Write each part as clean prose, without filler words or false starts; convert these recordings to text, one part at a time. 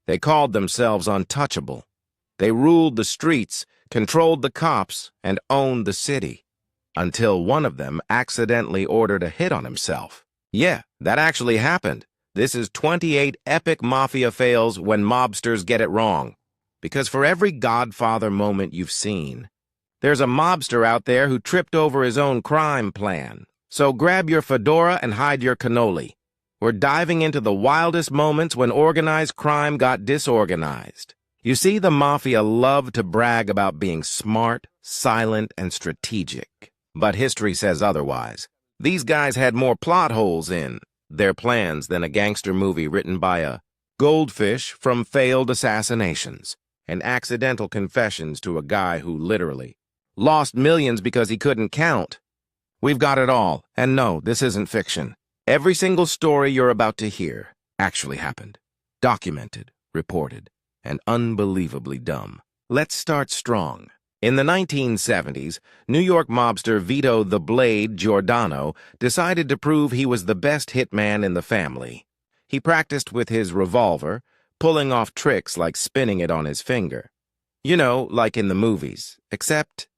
They called themselves untouchable. They ruled the streets, controlled the cops, and owned the city. Until one of them accidentally ordered a hit on himself. Yeah, that actually happened. This is 28 epic Mafia fails when mobsters get it wrong. Because for every Godfather moment you've seen, there's a mobster out there who tripped over his own crime plan. So grab your fedora and hide your cannoli. We're diving into the wildest moments when organized crime got disorganized. You see, the Mafia loved to brag about being smart, silent, and strategic. But history says otherwise. These guys had more plot holes in their plans than a gangster movie written by a goldfish from failed assassinations and accidental confessions to a guy who literally lost millions because he couldn't count. We've got it all, and no, this isn't fiction. Every single story you're about to hear actually happened, documented, reported, and unbelievably dumb. Let's start strong. In the 1970s, New York mobster Vito the Blade Giordano decided to prove he was the best hitman in the family. He practiced with his revolver, pulling off tricks like spinning it on his finger. You know, like in the movies, except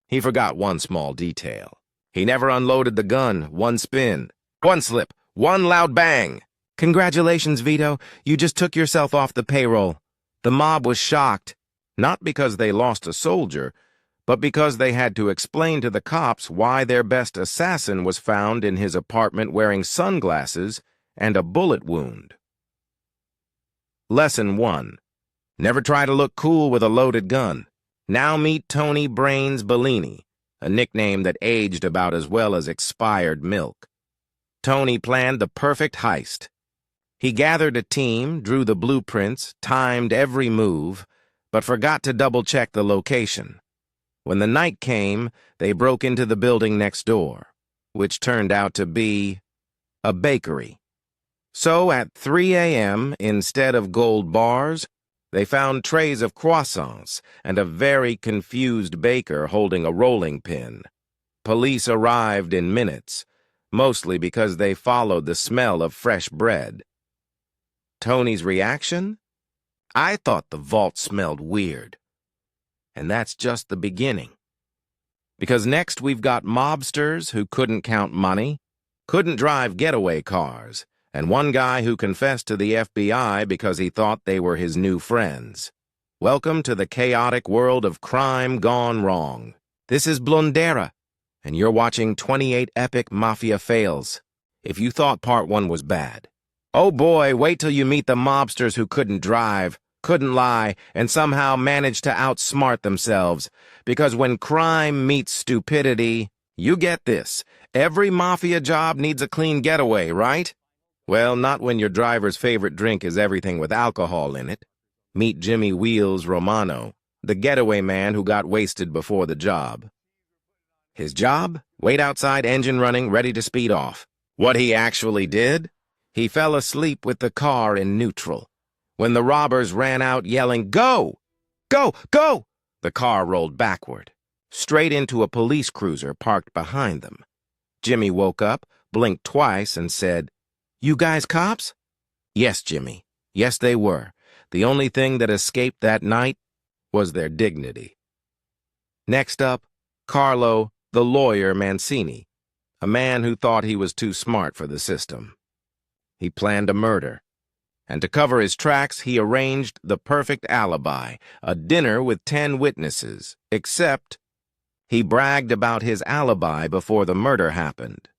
he forgot one small detail. He never unloaded the gun, one spin, one slip, one loud bang. Congratulations, Vito, you just took yourself off the payroll. The mob was shocked. Not because they lost a soldier, but because they had to explain to the cops why their best assassin was found in his apartment wearing sunglasses and a bullet wound. Lesson 1. Never try to look cool with a loaded gun. Now meet Tony Brains Bellini, a nickname that aged about as well as expired milk. Tony planned the perfect heist. He gathered a team, drew the blueprints, timed every move, but forgot to double-check the location. When the night came, they broke into the building next door, which turned out to be a bakery. So at 3 a.m., instead of gold bars, they found trays of croissants and a very confused baker holding a rolling pin. Police arrived in minutes, mostly because they followed the smell of fresh bread. Tony's reaction? I thought the vault smelled weird. And that's just the beginning. Because next we've got mobsters who couldn't count money, couldn't drive getaway cars, and one guy who confessed to the FBI because he thought they were his new friends. Welcome to the chaotic world of crime gone wrong. This is Blondera, and you're watching 28 Epic Mafia Fails. If you thought part 1 was bad, oh boy, wait till you meet the mobsters who couldn't drive, couldn't lie, and somehow managed to outsmart themselves. Because when crime meets stupidity, you get this. Every mafia job needs a clean getaway, right? Well, not when your driver's favorite drink is everything with alcohol in it. Meet Jimmy Wheels Romano, the getaway man who got wasted before the job. His job? Wait outside, engine running, ready to speed off. What he actually did? He fell asleep with the car in neutral. When the robbers ran out yelling, "Go! Go! Go!" the car rolled backward, straight into a police cruiser parked behind them. Jimmy woke up, blinked twice, and said, "You guys cops?" Yes, Jimmy. Yes, they were. The only thing that escaped that night was their dignity. Next up, Carlo, the lawyer Mancini, a man who thought he was too smart for the system. He planned a murder, and to cover his tracks, he arranged the perfect alibi, a dinner with 10 witnesses, except he bragged about his alibi before the murder happened.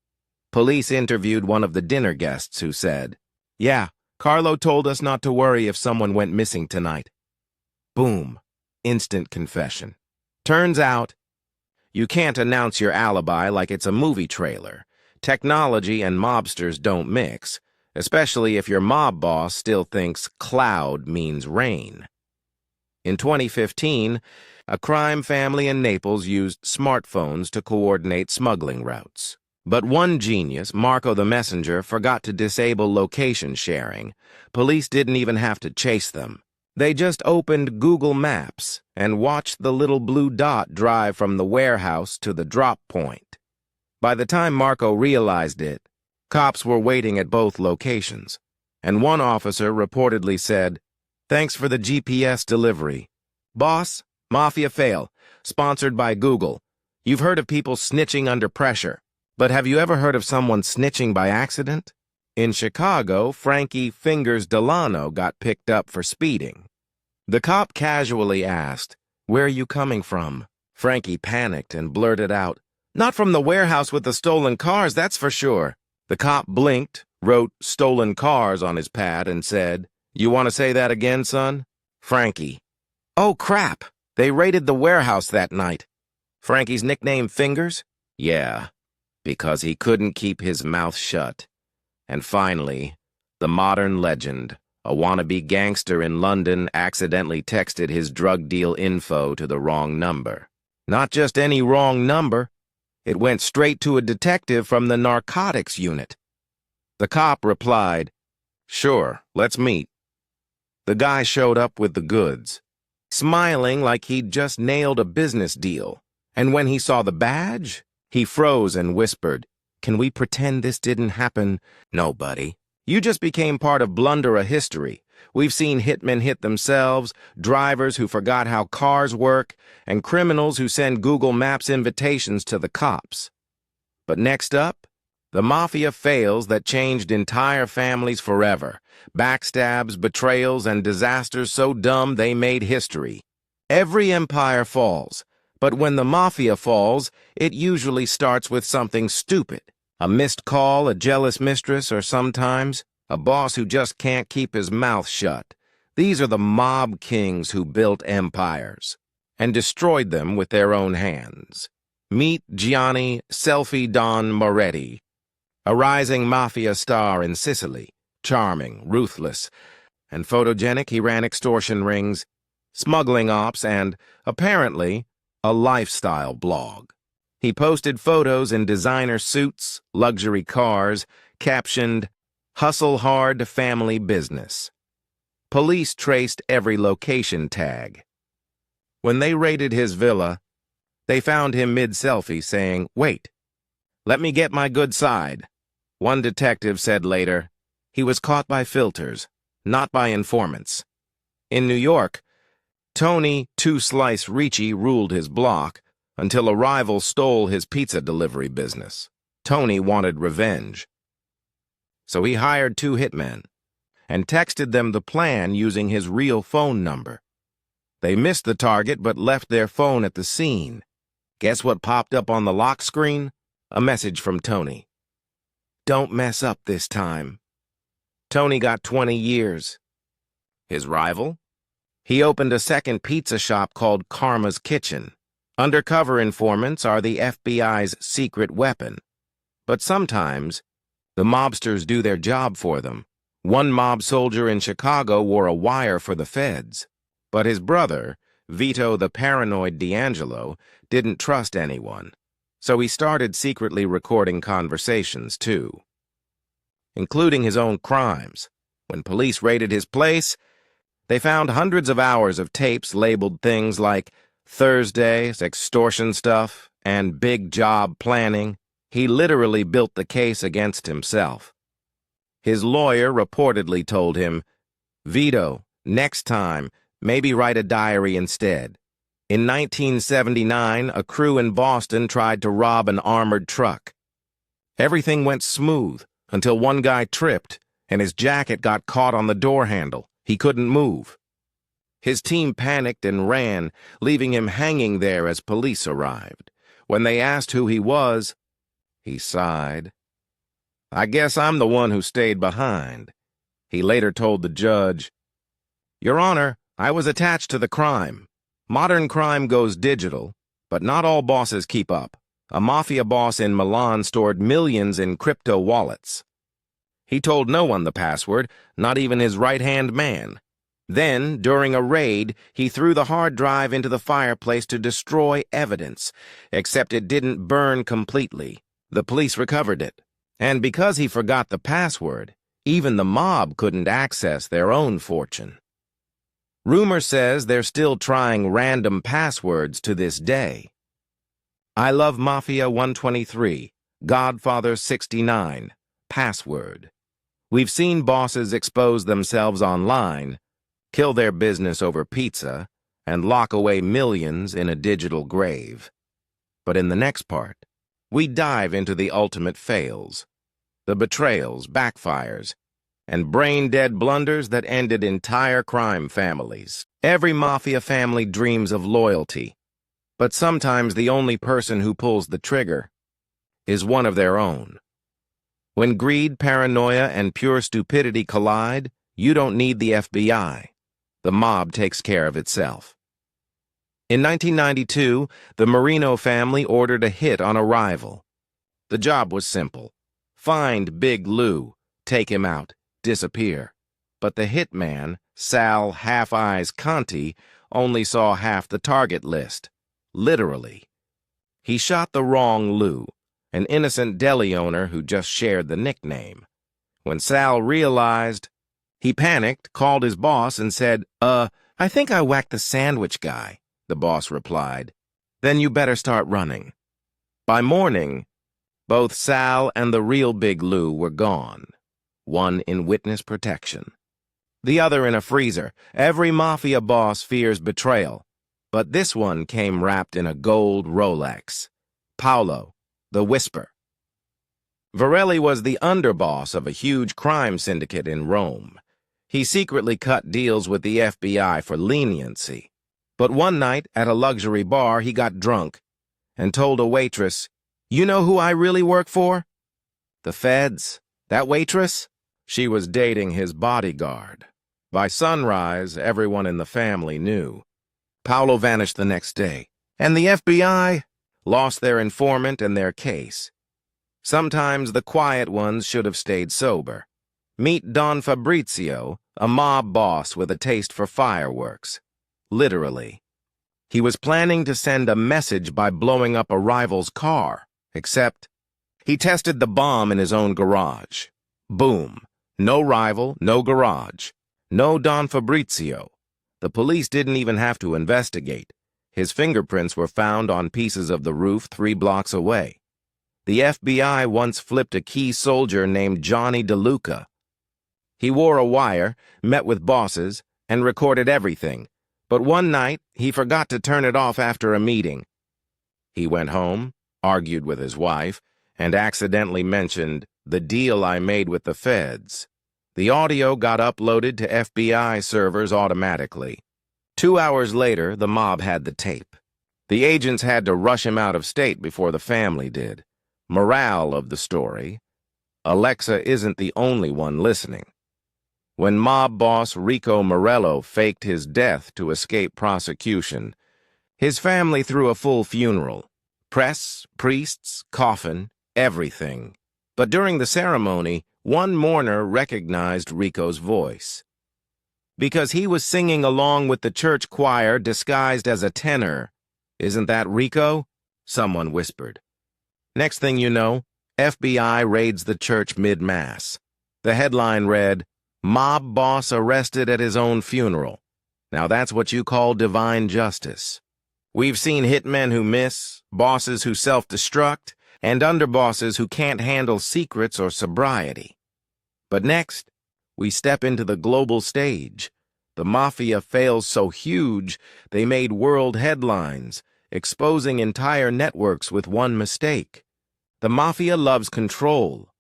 Police interviewed one of the dinner guests who said, "Yeah, Carlo told us not to worry if someone went missing tonight." Boom. Instant confession. Turns out, you can't announce your alibi like it's a movie trailer. Technology and mobsters don't mix, especially if your mob boss still thinks cloud means rain. In 2015, a crime family in Naples used smartphones to coordinate smuggling routes. But one genius, Marco the Messenger, forgot to disable location sharing. Police didn't even have to chase them. They just opened Google Maps and watched the little blue dot drive from the warehouse to the drop point. By the time Marco realized it, cops were waiting at both locations, and one officer reportedly said, Thanks for the GPS delivery. Boss, Mafia fail. Sponsored by Google. You've heard of people snitching under pressure. But have you ever heard of someone snitching by accident? In Chicago, Frankie Fingers Delano got picked up for speeding. The cop casually asked, "Where are you coming from?" Frankie panicked and blurted out, "Not from the warehouse with the stolen cars, that's for sure." The cop blinked, wrote "stolen cars" on his pad, and said, "You want to say that again, son?" Frankie, "Oh, crap. They raided the warehouse that night." Frankie's nickname Fingers? Yeah, because he couldn't keep his mouth shut. And finally, the modern legend, a wannabe gangster in London accidentally texted his drug deal info to the wrong number. Not just any wrong number. It went straight to a detective from the narcotics unit. The cop replied, "Sure, let's meet." The guy showed up with the goods, smiling like he'd just nailed a business deal. And when he saw the badge, he froze and whispered, "Can we pretend this didn't happen?" "No, buddy. You just became part of blundera history. We've seen hitmen hit themselves, drivers who forgot how cars work, and criminals who send Google Maps invitations to the cops. But next up, the Mafia fails that changed entire families forever. Backstabs, betrayals, and disasters so dumb they made history. Every empire falls, but when the Mafia falls, it usually starts with something stupid. A missed call, a jealous mistress, or sometimes a boss who just can't keep his mouth shut. These are the mob kings who built empires and destroyed them with their own hands. Meet Gianni Selfie Don Moretti, a rising Mafia star in Sicily. Charming, ruthless, and photogenic, he ran extortion rings, smuggling ops, and, apparently, a lifestyle blog. He posted photos in designer suits, luxury cars, captioned, "Hustle hard family business." Police traced every location tag. When they raided his villa, they found him mid-selfie saying, "Wait, let me get my good side." One detective said later, he was caught by filters, not by informants. In New York, Tony Two-Slice Ricci ruled his block until a rival stole his pizza delivery business. Tony wanted revenge. So he hired two hitmen and texted them the plan using his real phone number. They missed the target but left their phone at the scene. Guess what popped up on the lock screen? A message from Tony. "Don't mess up this time." Tony got 20 years. His rival? He opened a second pizza shop called Karma's Kitchen. Undercover informants are the FBI's secret weapon. But sometimes, the mobsters do their job for them. One mob soldier in Chicago wore a wire for the feds. But his brother, Vito the Paranoid D'Angelo, didn't trust anyone. So he started secretly recording conversations, too, including his own crimes. When police raided his place, they found hundreds of hours of tapes labeled things like Thursdays, extortion stuff, and big job planning. He literally built the case against himself. His lawyer reportedly told him, "Vito, next time, maybe write a diary instead." In 1979, a crew in Boston tried to rob an armored truck. Everything went smooth until one guy tripped and his jacket got caught on the door handle. He couldn't move. His team panicked and ran, leaving him hanging there as police arrived. When they asked who he was, he sighed. "I guess I'm the one who stayed behind." He later told the judge, "Your Honor, I was attached to the crime. Modern crime goes digital, but not all bosses keep up. A mafia boss in Milan stored millions in crypto wallets. He told no one the password, not even his right-hand man. Then, during a raid, he threw the hard drive into the fireplace to destroy evidence, except it didn't burn completely. The police recovered it. And because he forgot the password, even the mob couldn't access their own fortune. Rumor says they're still trying random passwords to this day. I love Mafia 123, Godfather 69, password. We've seen bosses expose themselves online, kill their business over pizza, and lock away millions in a digital grave. But in the next part, we dive into the ultimate fails, the betrayals, backfires, and brain-dead blunders that ended entire crime families. Every mafia family dreams of loyalty, but sometimes the only person who pulls the trigger is one of their own. When greed, paranoia, and pure stupidity collide, you don't need the FBI. The mob takes care of itself. In 1992, the Marino family ordered a hit on a rival. The job was simple. Find Big Lou, take him out, disappear. But the hitman, Sal Half-Eyes Conti, only saw half the target list. Literally. He shot the wrong Lou, an innocent deli owner who just shared the nickname. When Sal realized, he panicked, called his boss, and said, I think I whacked the sandwich guy. The boss replied, "Then you better start running." By morning, both Sal and the real Big Lou were gone, one in witness protection, the other in a freezer. Every mafia boss fears betrayal, but this one came wrapped in a gold Rolex. Paolo, the Whisper. Varelli was the underboss of a huge crime syndicate in Rome. He secretly cut deals with the FBI for leniency. But one night, at a luxury bar, he got drunk and told a waitress, "You know who I really work for?" "The feds. That waitress?" She was dating his bodyguard. By sunrise, everyone in the family knew. Paolo vanished the next day, and the FBI lost their informant and their case. Sometimes the quiet ones should have stayed sober. Meet Don Fabrizio, a mob boss with a taste for fireworks. Literally. He was planning to send a message by blowing up a rival's car, except he tested the bomb in his own garage. Boom. No rival, no garage. No Don Fabrizio. The police didn't even have to investigate. His fingerprints were found on pieces of the roof 3 blocks away. The FBI once flipped a key soldier named Johnny DeLuca. He wore a wire, met with bosses, and recorded everything. But one night, he forgot to turn it off after a meeting. He went home, argued with his wife, and accidentally mentioned the deal I made with the feds. The audio got uploaded to FBI servers automatically. 2 hours later, the mob had the tape. The agents had to rush him out of state before the family did. Morale of the story: Alexa isn't the only one listening. When mob boss Rico Morello faked his death to escape prosecution, his family threw a full funeral. Press, priests, coffin, everything. But during the ceremony, one mourner recognized Rico's voice. Because he was singing along with the church choir disguised as a tenor. "Isn't that Rico?" someone whispered. Next thing you know, FBI raids the church mid-mass. The headline read, "Mob boss arrested at his own funeral." Now that's what you call divine justice. We've seen hitmen who miss, bosses who self-destruct, and underbosses who can't handle secrets or sobriety. But next, we step into the global stage. The Mafia fails so huge, they made world headlines, exposing entire networks with one mistake. The Mafia loves control,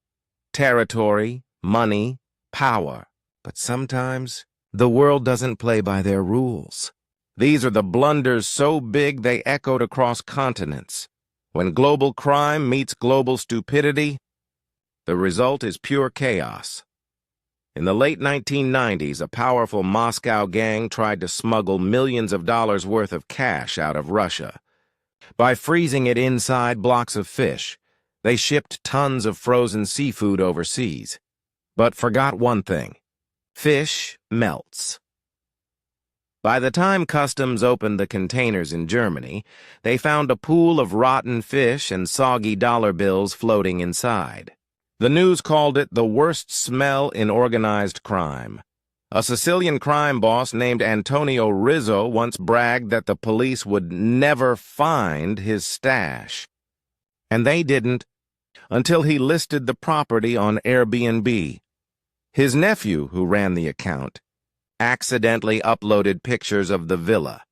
territory, money, power. But sometimes, the world doesn't play by their rules. These are the blunders so big they echoed across continents. When global crime meets global stupidity, the result is pure chaos. In the late 1990s, a powerful Moscow gang tried to smuggle millions of dollars worth of cash out of Russia. By freezing it inside blocks of fish, they shipped tons of frozen seafood overseas. But forgot one thing. Fish melts. By the time customs opened the containers in Germany, they found a pool of rotten fish and soggy dollar bills floating inside. The news called it the worst smell in organized crime. A Sicilian crime boss named Antonio Rizzo once bragged that the police would never find his stash. And they didn't until he listed the property on Airbnb. His nephew, who ran the account, accidentally uploaded pictures of the villa,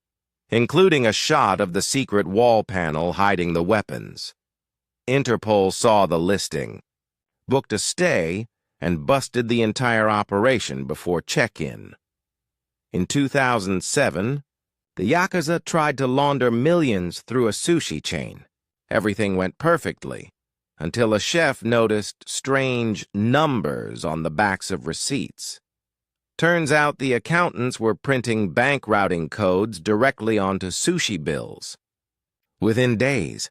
including a shot of the secret wall panel hiding the weapons. Interpol saw the listing, booked a stay, and busted the entire operation before check-in. In 2007, the Yakuza tried to launder millions through a sushi chain. Everything went perfectly, until a chef noticed strange numbers on the backs of receipts. Turns out the accountants were printing bank routing codes directly onto sushi bills. Within days,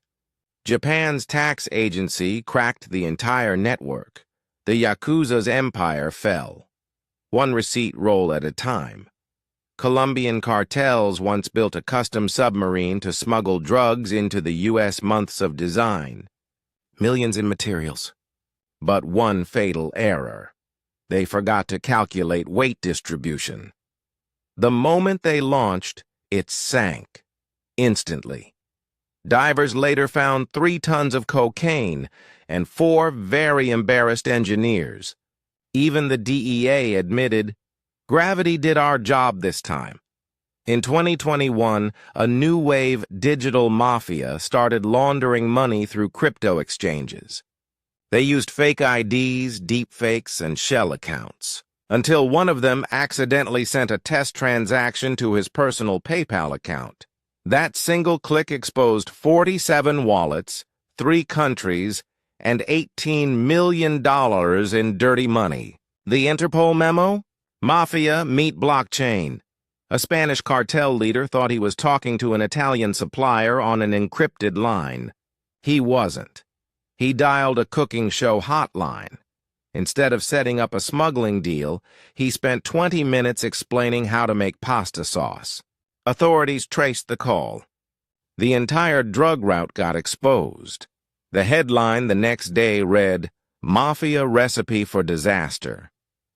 Japan's tax agency cracked the entire network. The Yakuza's empire fell, one receipt roll at a time. Colombian cartels once built a custom submarine to smuggle drugs into the U.S. months of design. Millions in materials. But one fatal error. They forgot to calculate weight distribution. The moment they launched, it sank. Instantly. Divers later found 3 tons of cocaine and 4 very embarrassed engineers. Even the DEA admitted, "Gravity did our job this time." In 2021, a new wave digital mafia started laundering money through crypto exchanges. They used fake IDs, deepfakes, and shell accounts, until one of them accidentally sent a test transaction to his personal PayPal account. That single click exposed 47 wallets, 3 countries, and $18 million in dirty money. The Interpol memo? Mafia meet blockchain. A Spanish cartel leader thought he was talking to an Italian supplier on an encrypted line. He wasn't. He dialed a cooking show hotline. Instead of setting up a smuggling deal, he spent 20 minutes explaining how to make pasta sauce. Authorities traced the call. The entire drug route got exposed. The headline the next day read, "Mafia Recipe for Disaster."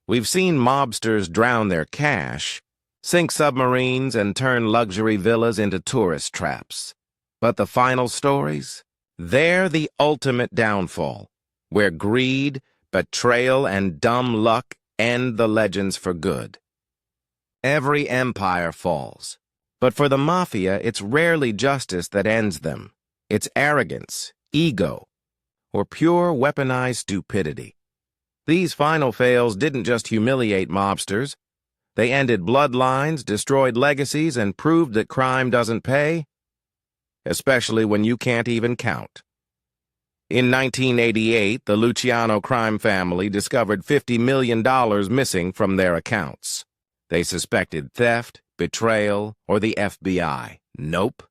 We've seen mobsters drown their cash, sink submarines, and turn luxury villas into tourist traps. But the final stories? They're the ultimate downfall, where greed, betrayal, and dumb luck end the legends for good. Every empire falls. But for the Mafia, it's rarely justice that ends them. It's arrogance, ego, or pure weaponized stupidity. These final fails didn't just humiliate mobsters. They ended bloodlines, destroyed legacies, and proved that crime doesn't pay, especially when you can't even count. In 1988, the Luciano crime family discovered $50 million missing from their accounts. They suspected theft, betrayal, or the FBI. Nope.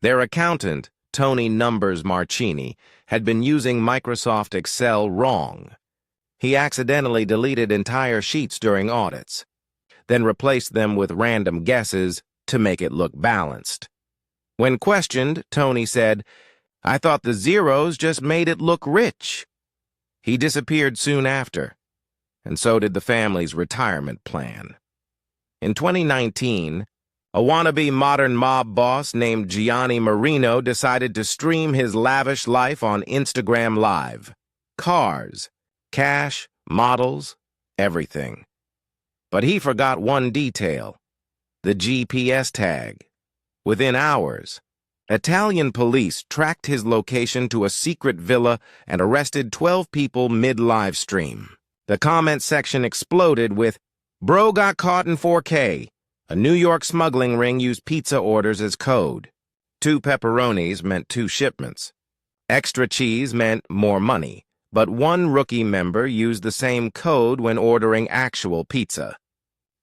Their accountant, Tony Numbers Marchini, had been using Microsoft Excel wrong. He accidentally deleted entire sheets during audits, then replaced them with random guesses to make it look balanced. When questioned, Tony said, "I thought the zeros just made it look rich." He disappeared soon after, and so did the family's retirement plan. In 2019, a wannabe modern mob boss named Gianni Marino decided to stream his lavish life on Instagram Live. Cars, cash, models, everything. But he forgot one detail: the GPS tag. Within hours, Italian police tracked his location to a secret villa and arrested 12 people mid-live stream. The comment section exploded with, "Bro got caught in 4K. A New York smuggling ring used pizza orders as code. 2 pepperonis meant 2 shipments. Extra cheese meant more money, but one rookie member used the same code when ordering actual pizza."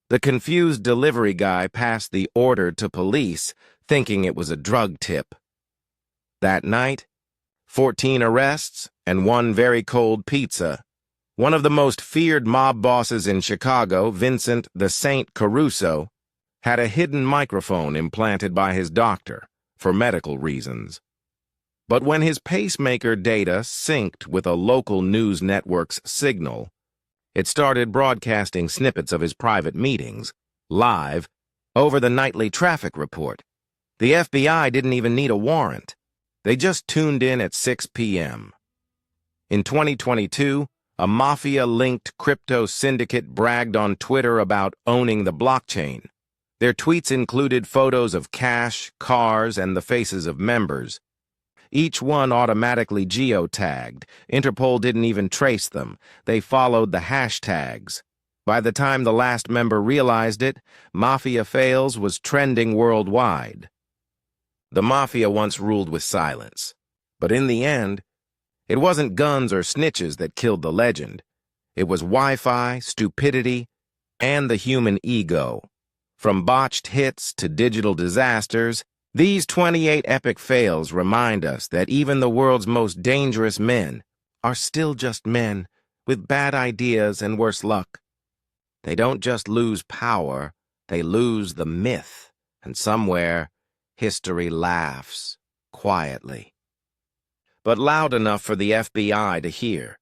The confused delivery guy passed the order to police, thinking it was a drug tip. That night, 14 arrests and 1 very cold pizza. One of the most feared mob bosses in Chicago, Vincent the Saint Caruso, had a hidden microphone implanted by his doctor for medical reasons. But when his pacemaker data synced with a local news network's signal, it started broadcasting snippets of his private meetings, live, over the nightly traffic report. The FBI didn't even need a warrant. They just tuned in at 6 p.m. In 2022, A Mafia-linked crypto syndicate bragged on Twitter about owning the blockchain. Their tweets included photos of cash, cars, and the faces of members. Each one automatically geotagged. Interpol didn't even trace them. They followed the hashtags. By the time the last member realized it, Mafia Fails was trending worldwide. The Mafia once ruled with silence. But in the end, it wasn't guns or snitches that killed the legend. It was Wi-Fi, stupidity, and the human ego. From botched hits to digital disasters, these 28 epic fails remind us that even the world's most dangerous men are still just men with bad ideas and worse luck. They don't just lose power, they lose the myth, and somewhere, history laughs quietly. But loud enough for the FBI to hear.